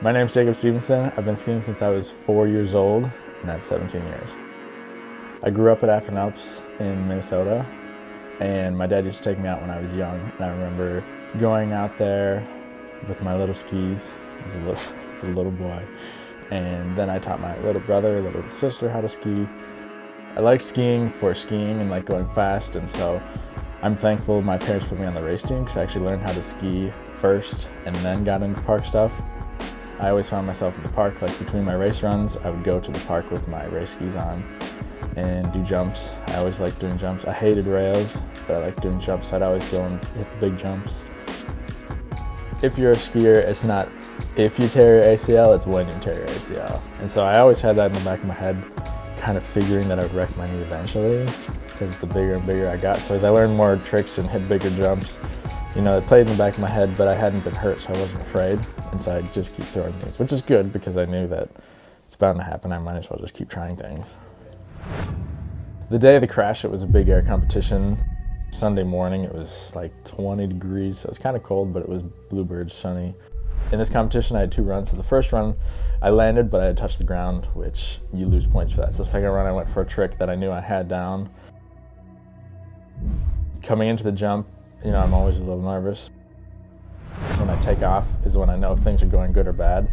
My name's Jacob Stevenson. I've been skiing since I was 4 years old, and that's 17 years. I grew up at Afton Alps in Minnesota, and my dad used to take me out when I was young. And I remember going out there with my little skis as a little boy. And then I taught my little brother, little sister how to ski. I liked skiing for skiing and like going fast, and so I'm thankful my parents put me on the race team because I actually learned how to ski first and then got into park stuff. I always found myself in the park, like between my race runs, I would go to the park with my race skis on and do jumps. I always liked doing jumps. I hated rails, but I liked doing jumps, so I'd always go and hit the big jumps. If you're a skier, it's not if you tear your ACL, it's when you tear your ACL. And so I always had that in the back of my head, kind of figuring that I would wreck my knee eventually, because the bigger and bigger I got. So as I learned more tricks and hit bigger jumps, you know, it played in the back of my head, but I hadn't been hurt, so I wasn't afraid. And so I'd just keep throwing things, which is good because I knew that it's bound to happen. I might as well just keep trying things. The day of the crash, it was a big air competition. Sunday morning, it was like 20 degrees, so it was kind of cold, but it was bluebird sunny. In this competition, I had 2 runs. So the first run, I landed, but I had touched the ground, which you lose points for that. So the second run, I went for a trick that I knew I had down. Coming into the jump, you know, I'm always a little nervous. When I take off is when I know if things are going good or bad.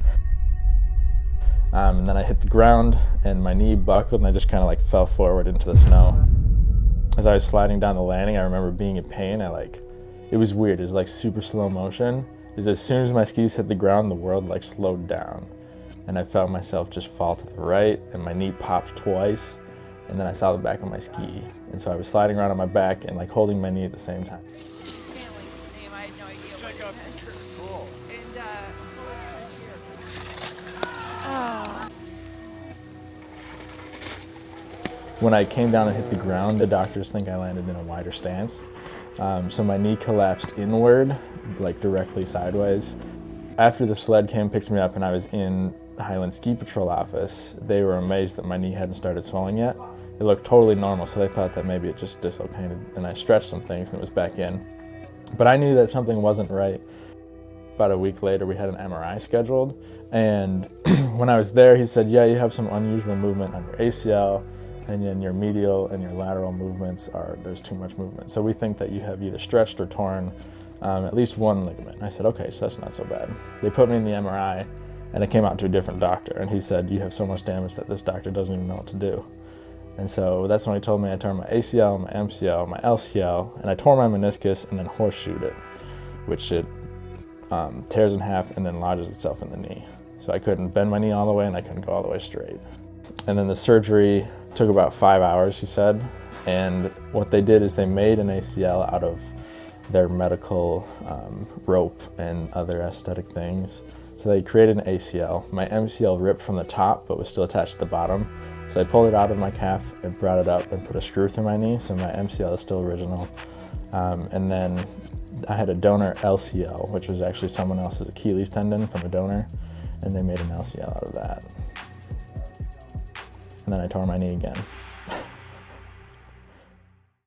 And then I hit the ground and my knee buckled and I just kind of like fell forward into the snow. As I was sliding down the landing, I remember being in pain. It was weird. It was like super slow motion. As soon as my skis hit the ground, the world like slowed down. And I felt myself just fall to the right and my knee popped twice. And then I saw the back of my ski. And so I was sliding around on my back and like holding my knee at the same time. I had no idea what it was. Cool. When I came down and hit the ground, the doctors think I landed in a wider stance. So my knee collapsed inward, like directly sideways. After the sled came, picked me up, and I was in the Highland Ski Patrol office, they were amazed that my knee hadn't started swelling yet. It looked totally normal, so they thought that maybe it just dislocated, and I stretched some things and it was back in. But I knew that something wasn't right. About a week later, we had an MRI scheduled, and when I was there, he said, yeah, you have some unusual movement on your ACL, and then your medial and your lateral movements there's too much movement. So we think that you have either stretched or torn at least one ligament. And I said, okay, so that's not so bad. They put me in the MRI, and I came out to a different doctor, and he said, you have so much damage that this doctor doesn't even know what to do. And so that's when he told me I tore my ACL, my MCL, my LCL, and I tore my meniscus and then horseshoed it, which it tears in half and then lodges itself in the knee. So I couldn't bend my knee all the way and I couldn't go all the way straight. And then the surgery took about 5 hours, he said. And what they did is they made an ACL out of their medical rope and other aesthetic things. So they created an ACL. My MCL ripped from the top but was still attached to the bottom. So I pulled it out of my calf and brought it up and put a screw through my knee, so my MCL is still original. And then I had a donor LCL, which was actually someone else's Achilles tendon from a donor, and they made an LCL out of that. And then I tore my knee again.